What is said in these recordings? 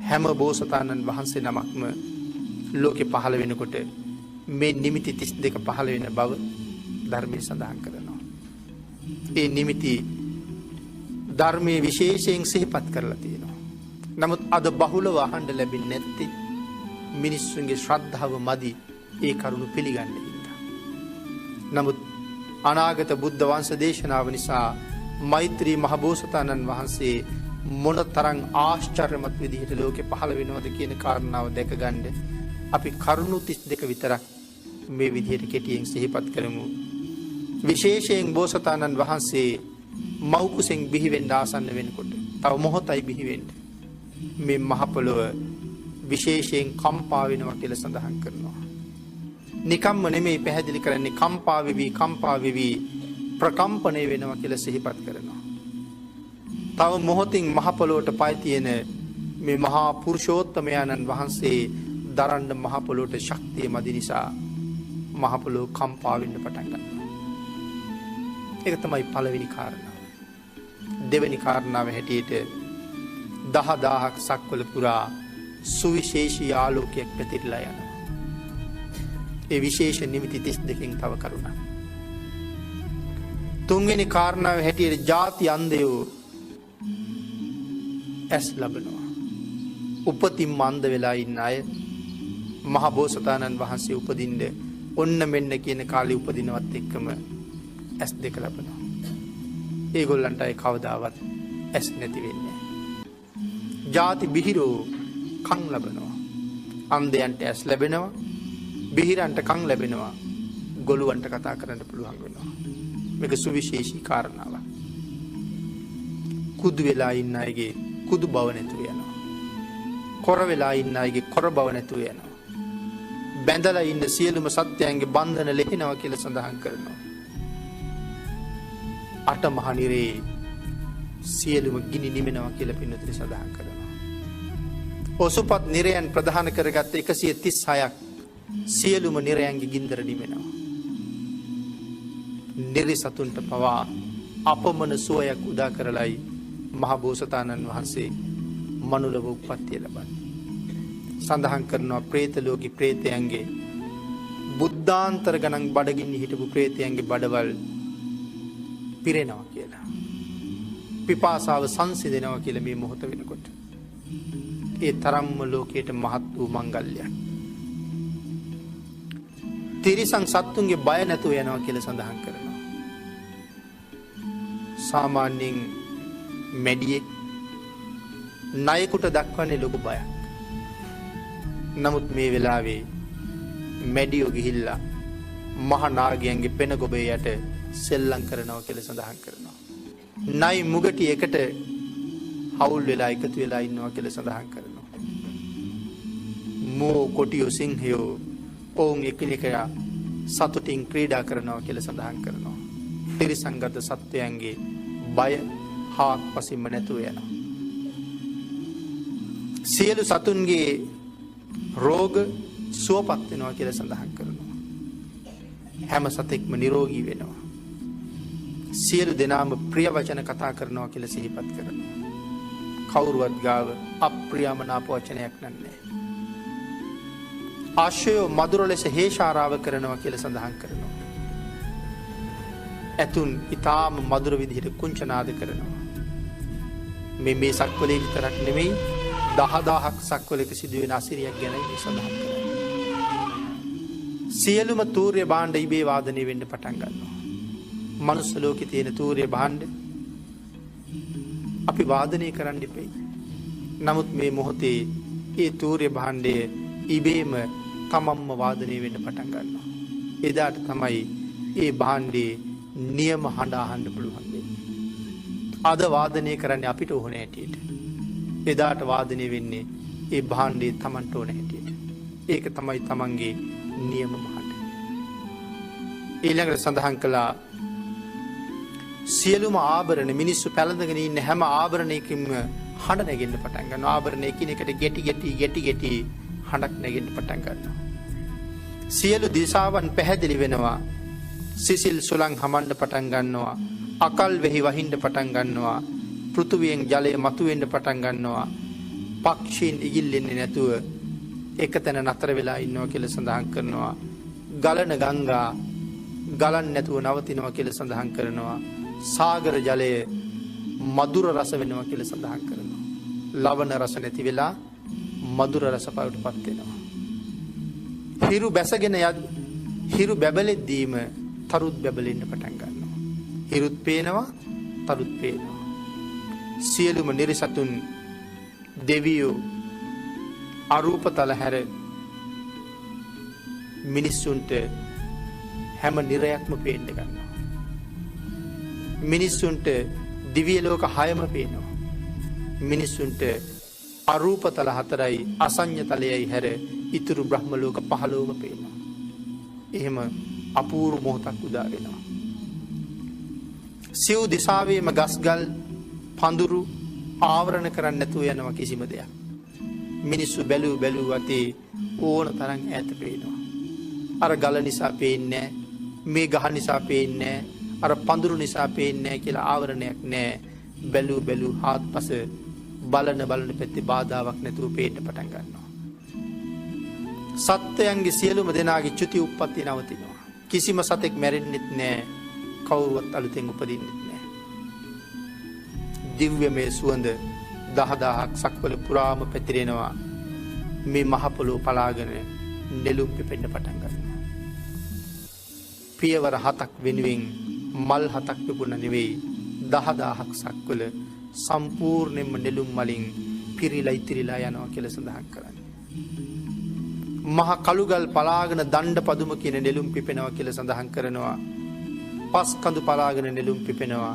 හැම බෝසතාණන් වහන්සේ නමක්ම ලෝකෙ පහළ වෙනකොට මේ නිමිති 32 පහළ වෙන බව ධර්මයේ සඳහන් කරනවා. ඒ නිමිති ධර්මයේ විශේෂයෙන් සිහිපත් කරලා තියෙනවා. නමුත් අද බහුලව අහන්න ලැබෙන්නේ නැත්තේ මිනිස්සුන්ගේ ශ්‍රද්ධාව මදි ඒ කරුණු පිළිගන්න හින්දා. නමුත් අනාගත බුද්ධ වංශ දේශනාව නිසා මෛත්‍රී මහබෝසතාණන් වහන්සේ මොනතරම් ආශ්චර්යමත් විදිහට ලෝකෙ පහළ වෙනවද කියන කාරණාව දැක ගන්න අපි කරුණු 32 විතරක් මේ විදිහට කෙටියෙන් සිහිපත් කරමු. විශේෂයෙන් බෝසතාණන් වහන්සේ මව් කුසෙන් බිහි වෙන්න ආසන්න වෙනකොට තව මොහොතයි බිහි වෙන්න මේ මහ පොළොව විශේෂයෙන් කම්පා වෙනවා කියලා සඳහන් කරනවා. නිකම්ම නෙමෙයි පැහැදිලි කරන්නේ කම්පා වෙවි ප්‍රකම්පණය වෙනවා කියලා සිහිපත් කරනවා. තව මොහොතින් මහ පොළොවට පය තියෙන මේ මහා පුරුෂෝත්තමයන්න් වහන්සේ දරන්න මහ පොළොවට ශක්තිය මදි නිසා මහ පොළොව කම්පා වෙන්න පටන් ගන්නවා. ඒක තමයි පළවෙනි කාරණාව. දෙවෙනි කාරණාව හැටියට 10000ක් සක්වල පුරා සුවිශේෂී ආලෝකයක් පැතිරලා යනවා. ඒ විශේෂ නිමිති 32කින් තව කරුණක්. තුන්වෙනි කාරණාව හැටියට ಜಾති අන්ධයෝ ඇස් ලබනවා. උපතින් අන්ධ වෙලා ඉන්න අය මහ බෝසතාණන් වහන්සේ උපදින්න ඔන්න මෙන්න කියන කාලේ උපදිනවත් එක්කම ඇස් දෙක ලබනවා. ඒගොල්ලන්ට අය කවදාවත් ඇස් නැති වෙන්නේ නැහැ. ಜಾති බිහිරෝ කන් ලබනවා. අන්ධයන්ට ඇස් ලැබෙනවා. බිහිරන්ට කන් ලැබෙනවා. ගොළුවන්ට කතා කරන්න පුළුවන් වෙනවා. මේක සුවිශේෂී කාරණාවක්. කුදු වෙලා ඉන්න අයගේ කුදු බව නැතුව යනවා. කොර වෙලා ඉන්න අයගේ කොර බව නැතුව යනවා. බැඳලා ඉන්න සියලුම සත්‍යයන්ගේ බන්ධන ලෙහෙනවා කියලා සඳහන් කරනවා. අට මහ නිරේ සියලුම ගිනි නිවෙනවා කියලා පින්නතුනි සඳහන් කරනවා. ඔසුපත් නිරයන් ප්‍රධාන කරගත්ත 136ක් සියලුම නිරයන්ගේ ගින්දර නිවෙනවා. නිරි සතුන්ට පවා අපමණ සුවයක් උදා කරලයි මහ බෝසතාණන් වහන්සේ මනුලව උප්පත්තිය ලබන්නේ. සඳහන් කරනවා പ്രേත ලෝකී പ്രേතයන්ගේ බුද්ධාන්තර ගණන් බඩගින්න හිටපු പ്രേතයන්ගේ බඩවල් පිරෙනවා කියලා. පිපාසාව සංසිඳෙනවා කියලා මේ මොහොත වෙනකොට. ඒ තරම්ම ලෝකයට මහත් වූ මංගල්‍යයක්. තිරිසන් සත්තුන්ගේ බය නැතුව යනවා කියලා සඳහන් කරනවා. සාමාන්‍යයෙන් මැඩියෙක් ණයෙකුට දක්වන්නේ ලොකු බයක්. නමුත් මේ වෙලාවේ මැඩියෝ ගිහිල්ලා මහ නාගයන්ගේ පෙන ගොබේ යට සෙල්ලම් කරනවා කියලා සඳහන් කරනවා. ණයි මුගටි එකට හවුල් වෙලා එකතු වෙලා ඉන්නවා කියලා සඳහන් කරනවා. මෝ කොටියෝ සිංහයෝ ඔවුන් එකිනෙකා සතුටින් ක්‍රීඩා කරනවා කියලා සඳහන් කරනවා. තිරිසංගත සත්වයන්ගේ බය හාක් පසින්ම නැතුව යනවා. සියලු සතුන්ගේ රෝග සුවපත් වෙනවා කියලා සඳහන් කරනවා. හැම සතෙක්ම නිරෝගී වෙනවා. සියලු දෙනාම ප්‍රිය වචන කතා කරනවා කියලා සිහිපත් කරනවා. කවුරුවත් ගාව අප්‍රියමනාප වචනයක් නැහැ. ආශ්‍රයෝ මధుර ලෙස හේෂාරාව කරනවා කියලා සඳහන් කරනවා. ඇතුන් ඊටාම මధుර විදිහට කුංචනාද කරනවා. මේ සක්වලේ විතරක් නෙමෙයි 10000ක් සක්වලක සිදුවෙන අසිරියක් ගැන සඳහන් කරනවා. සියලුම තූර්ය භාණ්ඩ ඉබේ වාදනය වෙන්න පටන් ගන්නවා. මනුස්ස ලෝකේ තියෙන තූර්ය භාණ්ඩ අපි වාදනය කරන්න ඉපෙයි. නමුත් මේ මොහොතේ ඒ තූර්ය භාණ්ඩය ඉබේම තමන්ම වාදනය වෙන්න පටන් ගන්නවා. එදාට තමයි ඒ භාණ්ඩේ නියම හඬ අහන්න පුළුවන් වෙන්නේ. අද වාදනය කරන්නේ අපිට ඕන හැටියට. එදාට වාදනය වෙන්නේ ඒ භාණ්ඩේ තමන්ට ඕන හැටියට. ඒක තමයි තමන්ගේ නියම හඬ. ඊළඟට සඳහන් කළා සියලුම ආභරණ මිනිස්සු පැළඳගෙන ඉන්න හැම ආභරණයකින්ම හඬ නැගෙන්න පටන් ගන්නවා. ආභරණ එකිනෙකට ගැටි හඬක් නැගෙන්න පටන් ගන්නවා. සියලු දිශාවන් පැහැදිලි වෙනවා. සිසිල් සුළං හමන්න පටන් ගන්නවා. අකල් වෙහි වහින්න පටන් ගන්නවා. පෘථුවියෙන් ජලය මතුවෙන්න පටන් ගන්නවා. පක්ෂීන් ඉගිල්ලෙන්නේ නැතුව එක තැන නතර වෙලා ඉන්නවා කියලා සඳහන් කරනවා. ගලන ගංගා ගලන්නේ නැතුව නවතිනවා කියලා සඳහන් කරනවා. සාගර ජලය මధుර රස වෙනවා කියලා සඳහන් කරනවා. ලවණ රස නැති වෙලා මధుර රස බවට පත් වෙනවා. හිරු බැසගෙන හිරු බැබලෙද්දීම තරුත් බැබලෙන්න පටන් ගන්නවා. හිරුත් පේනවා තරුත් පේනවා. සියලුම නිරිසතුන් දෙවියෝ අරූපතල හැර මිනිස්සුන්ට හැම නිරයක්ම පේන්න ගන්නවා. මිනිස්සුන්ට දිව්‍ය ලෝක 6ම පේනවා. මිනිස්සුන්ට අරූපතල 4යි අසඤ්ඤ තලයයි හැර ඉතුරු බ්‍රහ්ම ලෝක 15ම පේනවා. එහෙම අපූර්ව මොහොතක් උදා වෙනවා. සිව් දිසාවේම ගස්ගල් පඳුරු ආවරණ කරන්න නැතුව යනවා කිසිම දෙයක්. මිනිස්සු බැලූ අතේ ඕන තරම් ඈත පේනවා. අර ගල නිසා පේන්නේ මේ ගහ නිසා පේන්නේ අර පඳුරු නිසා පේන්නේ කියලා ආවරණයක් නැහැ. බැලූ හාත්පස බලන පැත්තේ බාධාවක් නැතුව පේන්න පටන් ගන්නවා. සත්වයන්ගේ සියලුම දෙනාගේ චුති උප්පත්ති නවතිනවා. කිසිම සතෙක් මැරෙන්නෙත් නැහැ. කවුරුවත් අලුතෙන් උපදින්නෙත් නැහැ. දිව්‍යමය සුවඳ 10000ක් සක්වල පුරාම පැතිරෙනවා. මේ මහ පොළොව පලාගෙන නෙළුම් පිපෙන්න පටන් ගන්නවා. පියවර 7ක් වෙනුවෙන් මල් 7ක් පිපුණ නෙවෙයි 10000ක් සක්වල සම්පූර්ණයෙන්ම නෙළුම් මලින් පිරීලා ඉතිරිලා යනවා කියලා සඳහන් කරන්නේ. මහ කළුගල් පලාගෙන දණ්ඩ පදුම කියන නෙළුම් පිපෙනවා කියලා සඳහන් කරනවා. පස් කඳු පලාගෙන නෙළුම් පිපෙනවා.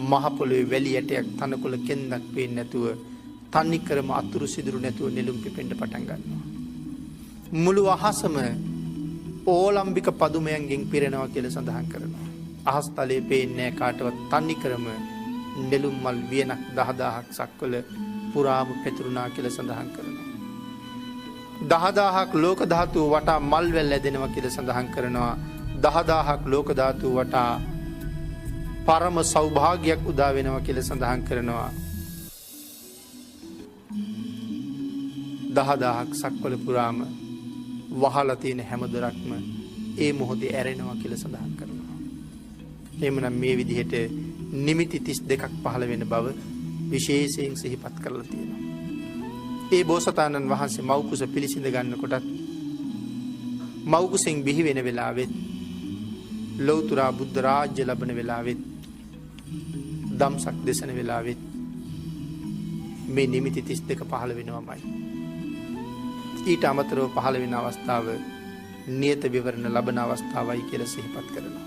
මහ පොළොවේ වැලි ඇටයක් තනකොළ කෙන්දක් පේන්නේ නැතුව තනිකරම අතුරු සිදුරු නැතුව නෙළුම් පිපෙන්න පටන් ගන්නවා. මුළු අහසම ඕලම්බික පදුමයන්ගෙන් පිරෙනවා කියලා සඳහන් කරනවා. අහස් තලයේ පේන්නේ කාටවත් තනිකරම නෙළුම් මල් වියනක් 10000ක් සක්වල පුරාම පැතිරුණා කියලා සඳහන් කරනවා. 10000ක් ලෝක ධාතුව වටා මල් වැල් ඇදෙනවා කියලා සඳහන් කරනවා. 10000ක් ලෝක ධාතුව වටා පරම සෞභාග්‍යයක් උදා වෙනවා කියලා සඳහන් කරනවා. 10000ක් සක්වල පුරාම වහලා තියෙන හැම දොරක්ම ඒ මොහොතේ ඇරෙනවා කියලා සඳහන් කරනවා. එහෙමනම් මේ විදිහට නිමිති 32ක් පහළ වෙන බව විශේෂයෙන් සිහිපත් කරලා තියෙනවා. ඒ බෝසතාණන් වහන්සේ මව්කුස පිළිසිඳ ගන්නකොටත් මව්කුසෙන් බිහි වෙන වෙලාවෙත් ලෞතර බුද්ධ රාජ්‍ය ලැබෙන වෙලාවෙත් දම්සක් දේශන වෙලාවෙත් මේ නිමිති 32 පහළ වෙනවමයි. ඊට අමතරව පහළ වෙන අවස්ථාව නියත විවරණ ලබන අවස්ථාවයි කියලා සිහිපත් කරනවා.